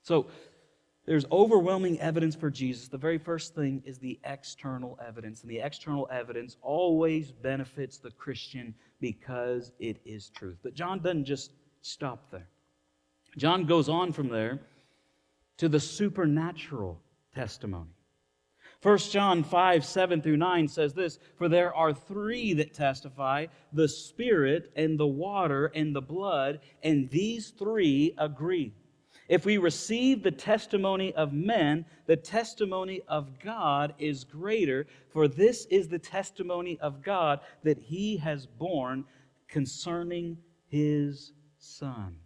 So there's overwhelming evidence for Jesus. The very first thing is the external evidence. And the external evidence always benefits the Christian because it is truth. But John doesn't just stop there. John goes on from there to the supernatural testimony. 1 John 5, 7 through 9 says this, "For there are three that testify, the Spirit and the water and the blood, and these three agree. If we receive the testimony of men, the testimony of God is greater, for this is the testimony of God that He has borne concerning His Son."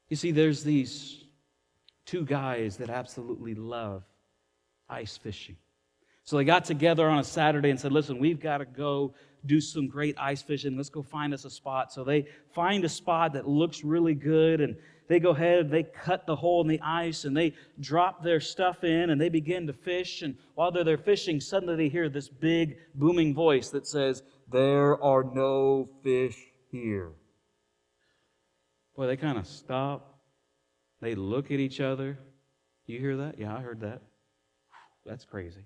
You see, there's these two guys that absolutely love ice fishing. So they got together on a Saturday and said, listen, we've got to go do some great ice fishing. Let's go find us a spot. So they find a spot that looks really good, and they go ahead, they cut the hole in the ice, and they drop their stuff in, and they begin to fish. And while they're there fishing, suddenly they hear this big booming voice that says, "There are no fish here." Boy, they kind of stop. They look at each other. You hear that? Yeah, I heard that. That's crazy.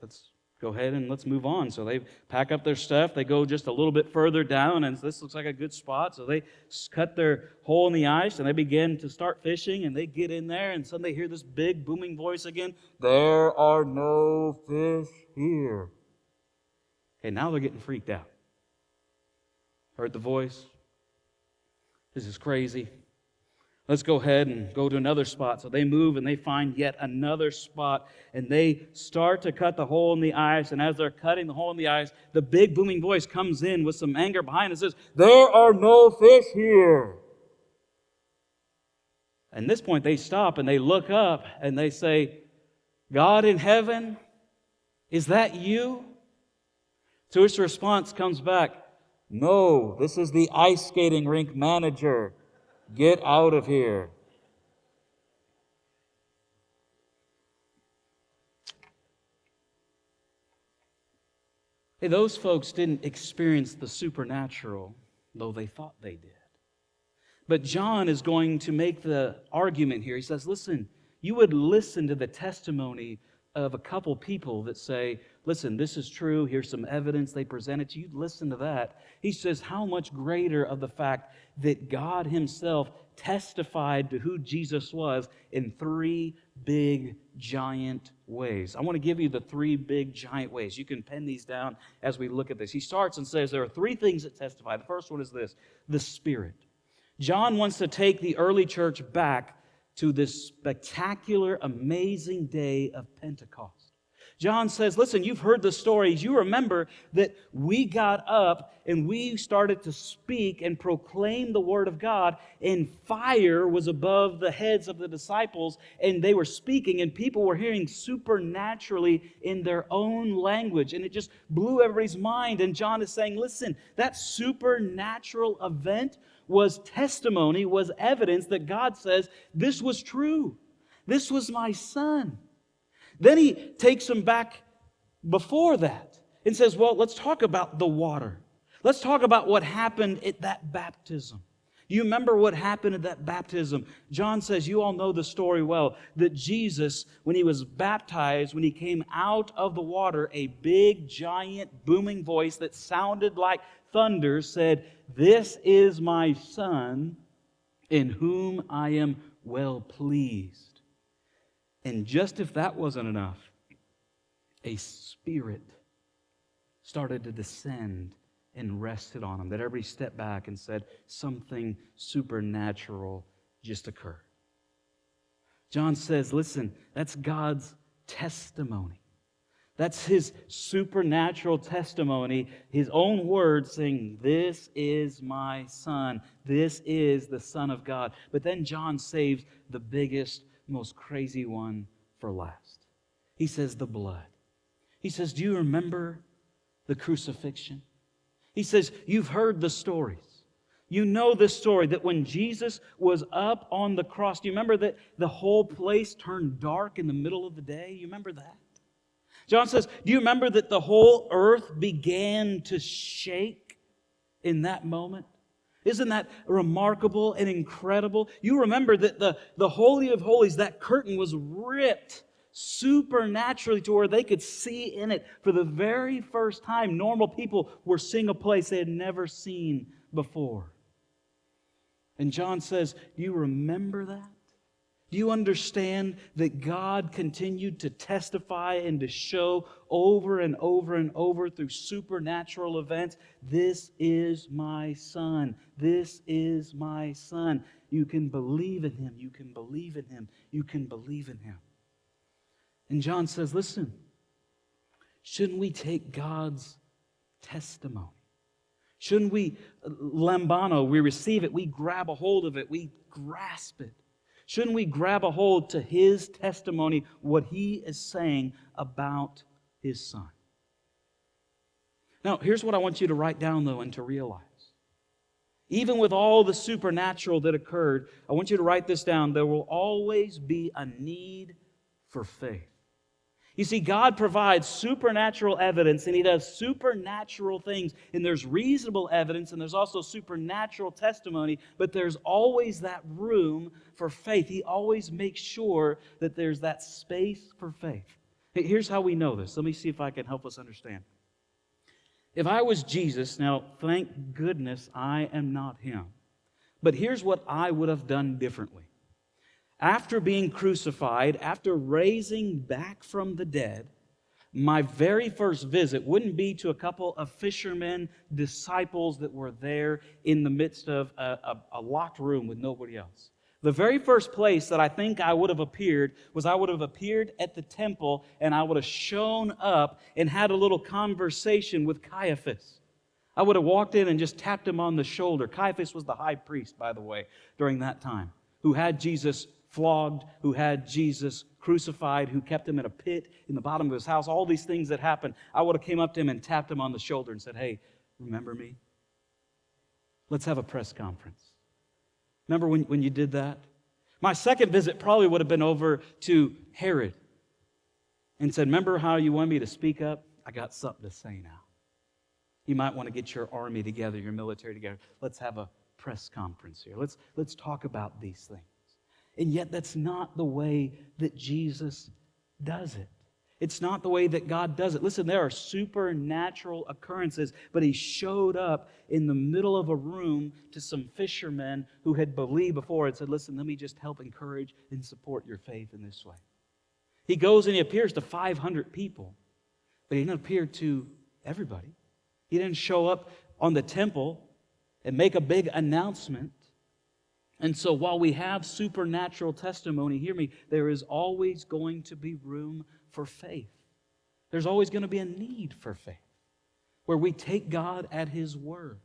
Let's go ahead and let's move on. So they pack up their stuff. They go just a little bit further down, and this looks like a good spot. So they cut their hole in the ice, and they begin to start fishing, and they get in there, and suddenly they hear this big booming voice again. "There are no fish here." Okay, now they're getting freaked out. Heard the voice. This is crazy. Let's go ahead and go to another spot. So they move and they find yet another spot, and they start to cut the hole in the ice. And as they're cutting the hole in the ice, the big booming voice comes in with some anger behind it and says, "There are no fish here." And at this point, they stop and they look up and they say, "God in heaven, is that you?" To which the response comes back, "No, this is the ice skating rink manager. Get out of here." Hey, those folks didn't experience the supernatural, though they thought they did. But John is going to make the argument here. He says, listen, you would listen to the testimony of a couple people that say, listen, this is true, here's some evidence they presented to you. Listen to that. He says, how much greater of the fact that God Himself testified to who Jesus was in three big, giant ways. I want to give you the three big, giant ways. You can pen these down as we look at this. He starts and says there are three things that testify. The first one is this, the Spirit. John wants to take the early church back to this spectacular, amazing day of Pentecost. John says, listen, you've heard the stories. You remember that we got up and we started to speak and proclaim the Word of God, and fire was above the heads of the disciples, and they were speaking, and people were hearing supernaturally in their own language, and it just blew everybody's mind. And John is saying, listen, that supernatural event was testimony, was evidence that God says, this was true. This was my Son. Then he takes them back before that and says, well, let's talk about the water. Let's talk about what happened at that baptism. You remember what happened at that baptism? John says, you all know the story well, that Jesus, when He was baptized, when He came out of the water, a big, giant, booming voice that sounded like thunder said, "This is my Son, in whom I am well pleased." And just if that wasn't enough, a Spirit started to descend and rested on them. That everybody stepped back and said, something supernatural just occurred. John says, listen, that's God's testimony. That's His supernatural testimony, His own words saying, this is my Son. This is the Son of God. But then John saves the biggest, most crazy one for last. He says the blood. He says, do you remember the crucifixion? He says, you've heard the stories. You know this story that when Jesus was up on the cross, do you remember that the whole place turned dark in the middle of the day? You remember that? John says, do you remember that the whole earth began to shake in that moment? Isn't that remarkable and incredible? You remember that the Holy of Holies, that curtain was ripped supernaturally to where they could see in it for the very first time. Normal people were seeing a place they had never seen before. And John says, do you remember that? Do you understand that God continued to testify and to show over and over and over through supernatural events, this is my Son, this is my Son. You can believe in Him, you can believe in Him, you can believe in Him. And John says, listen, shouldn't we take God's testimony? Shouldn't we, lambano, we receive it, we grab a hold of it, we grasp it. Shouldn't we grab a hold to His testimony, what He is saying about His Son? Now, here's what I want you to write down, though, and to realize. Even with all the supernatural that occurred, I want you to write this down. There will always be a need for faith. You see, God provides supernatural evidence, and He does supernatural things, and there's reasonable evidence, and there's also supernatural testimony, but there's always that room for faith. He always makes sure that there's that space for faith. Here's how we know this. Let me see if I can help us understand. If I was Jesus, now thank goodness I am not Him, but here's what I would have done differently. After being crucified, after raising back from the dead, my very first visit wouldn't be to a couple of fishermen, disciples that were there in the midst of a locked room with nobody else. The very first place that I think I would have appeared was I would have appeared at the temple, and I would have shown up and had a little conversation with Caiaphas. I would have walked in and just tapped him on the shoulder. Caiaphas was the high priest, by the way, during that time, who had Jesus flogged, who had Jesus crucified, who kept him in a pit in the bottom of his house, all these things that happened. I would have came up to him and tapped him on the shoulder and said, hey, remember me? Let's have a press conference. Remember when you did that? My second visit probably would have been over to Herod and said, remember how you wanted me to speak up? I got something to say now. You might want to get your army together, your military together. Let's have a press conference here. Let's talk about these things. And yet that's not the way that Jesus does it. It's not the way that God does it. Listen, there are supernatural occurrences, but He showed up in the middle of a room to some fishermen who had believed before and said, listen, let me just help encourage and support your faith in this way. He goes and He appears to 500 people, but He didn't appear to everybody. He didn't show up on the temple and make a big announcement. And so while we have supernatural testimony, hear me, there is always going to be room for faith. There's always going to be a need for faith, where we take God at His word.